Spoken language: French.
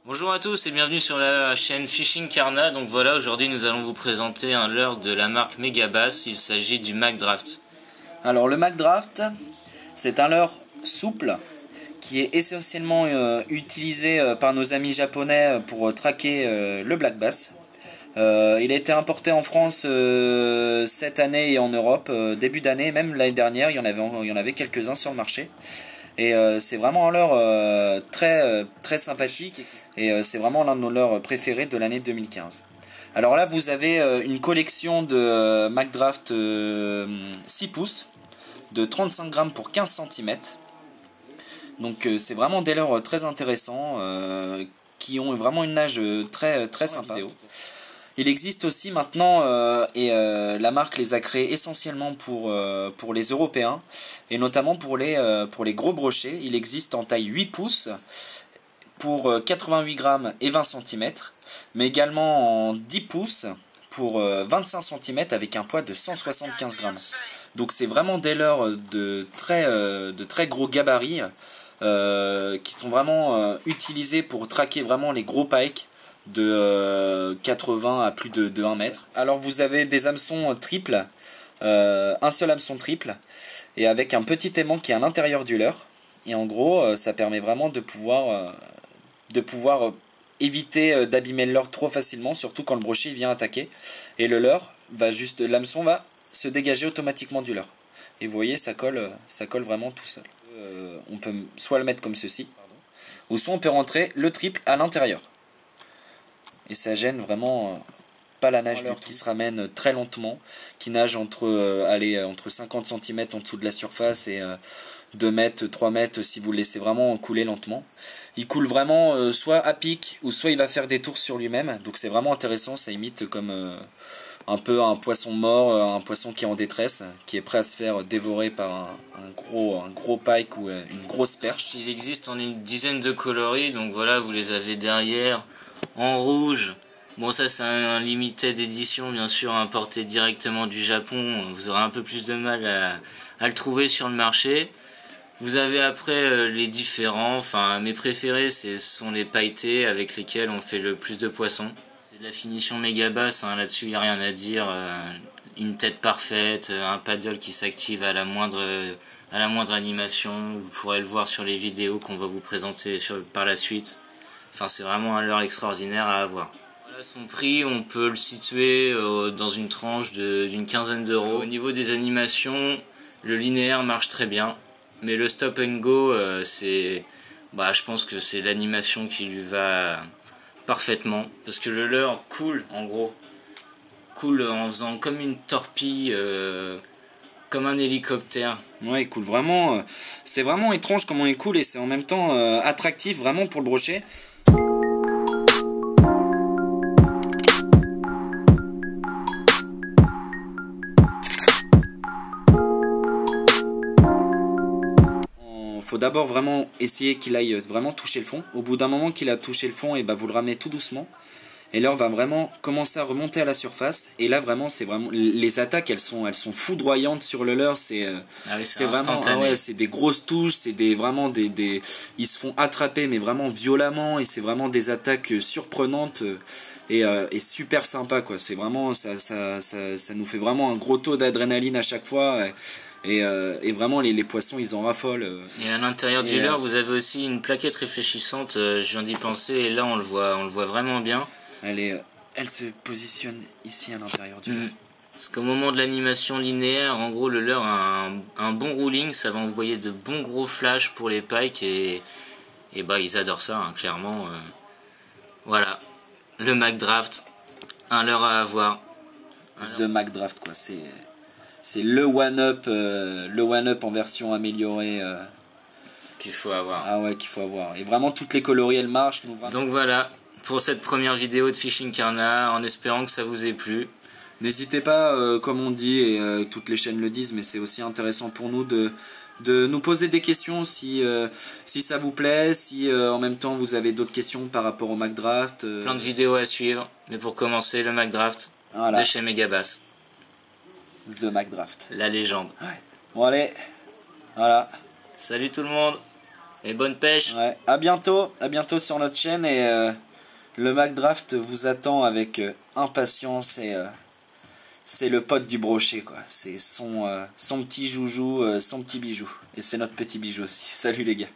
Bonjour à tous et bienvenue sur la chaîne Fishing Karna. Donc voilà, aujourd'hui nous allons vous présenter un leurre de la marque Megabass. Il s'agit du McDraft. Alors le McDraft, c'est un leurre souple qui est essentiellement utilisé par nos amis japonais pour traquer le black bass. Il a été importé en France cette année et en Europe, début d'année, même l'année dernière, il y en avait quelques-uns sur le marché. Et c'est vraiment un leurre très sympathique et c'est vraiment l'un de nos leurres préférés de l'année 2015. Alors là vous avez une collection de McDraft 6 pouces de 35 grammes pour 15 cm. Donc c'est vraiment des leurres très intéressants qui ont vraiment une nage très sympa. Il existe aussi maintenant, la marque les a créés essentiellement pour les Européens, et notamment pour les gros brochets. Il existe en taille 8 pouces pour 88 grammes et 20 cm, mais également en 10 pouces pour 25 cm avec un poids de 175 grammes. Donc c'est vraiment des leurres de très gros gabarits qui sont vraiment utilisés pour traquer vraiment les gros pikes de 80 à plus de 1 mètre. Alors vous avez des hameçons triples, un seul hameçon triple, et avec un petit aimant qui est à l'intérieur du leurre. Et en gros, ça permet vraiment de pouvoir éviter d'abîmer le leurre trop facilement, surtout quand le brochet vient attaquer. Et le leurre l'hameçon va se dégager automatiquement du leurre. Et vous voyez, ça colle vraiment tout seul. On peut soit le mettre comme ceci, ou soit on peut rentrer le triple à l'intérieur. Et ça gêne vraiment pas la nage du qui se ramène très lentement, qui nage entre 50 cm en dessous de la surface et 2 mètres, 3 mètres si vous le laissez vraiment couler lentement. Il coule vraiment soit à pic ou soit il va faire des tours sur lui-même. Donc c'est vraiment intéressant, ça imite comme un peu un poisson mort, un poisson qui est en détresse, qui est prêt à se faire dévorer par un gros pike ou une grosse perche. Il existe en une dizaine de coloris, donc voilà, vous les avez derrière en rouge. Bon, ça c'est un limited édition, bien sûr, importé directement du Japon. Vous aurez un peu plus de mal à le trouver sur le marché. Vous avez après les différents, enfin mes préférés ce sont les pailletés avec lesquels on fait le plus de poissons. C'est de la finition méga basse, hein, là-dessus il n'y a rien à dire. Une tête parfaite, un paddle qui s'active à la moindre animation. Vous pourrez le voir sur les vidéos qu'on va vous présenter par la suite. Enfin, c'est vraiment un leurre extraordinaire à avoir. Voilà son prix, on peut le situer dans une tranche d'une quinzaine d'euros. Au niveau des animations, le linéaire marche très bien, mais le stop and go, je pense que c'est l'animation qui lui va parfaitement, parce que le leurre coule en gros, coule en faisant comme une torpille, comme un hélicoptère. Ouais, il coule vraiment. C'est vraiment étrange comment il coule et c'est en même temps attractif vraiment pour le brochet. Faut d'abord vraiment essayer qu'il aille vraiment toucher le fond. Au bout d'un moment qu'il a touché le fond, et vous le ramenez tout doucement. Et là on va vraiment commencer à remonter à la surface. Et là vraiment c'est vraiment les attaques, elles sont foudroyantes sur le leurre. C'est vraiment c'est des grosses touches, c'est ils se font attraper mais vraiment violemment et c'est vraiment des attaques surprenantes et super sympa quoi. C'est vraiment ça nous fait vraiment un gros taux d'adrénaline à chaque fois. Et vraiment les poissons ils en raffolent. Et à l'intérieur du leurre vous avez aussi une plaquette réfléchissante, je viens d'y penser et là on le voit vraiment bien. Elle se positionne ici à l'intérieur du leurre. Parce qu'au moment de l'animation linéaire, en gros le leurre a un bon rolling, ça va envoyer de bons gros flashs pour les pikes et ils adorent ça, hein, clairement. Voilà, le McDraft, un leurre à avoir. The McDraft quoi, c'est le one-up en version améliorée qu'il faut avoir. Ah ouais, qu'il faut avoir. Et vraiment toutes les coloris elles marchent. Donc voilà, pour cette première vidéo de Fishing Karna, en espérant que ça vous ait plu. N'hésitez pas, comme on dit, et toutes les chaînes le disent, mais c'est aussi intéressant pour nous de nous poser des questions si ça vous plaît, si en même temps vous avez d'autres questions par rapport au McDraft. Plein de vidéos à suivre, mais pour commencer le McDraft de chez Megabass. The McDraft. La légende. Ouais. Bon allez, voilà. Salut tout le monde. Et bonne pêche. Ouais, à bientôt sur notre chaîne et le McDraft vous attend avec impatience et c'est le pote du brochet quoi. C'est son petit joujou, son petit bijou et c'est notre petit bijou aussi. Salut les gars.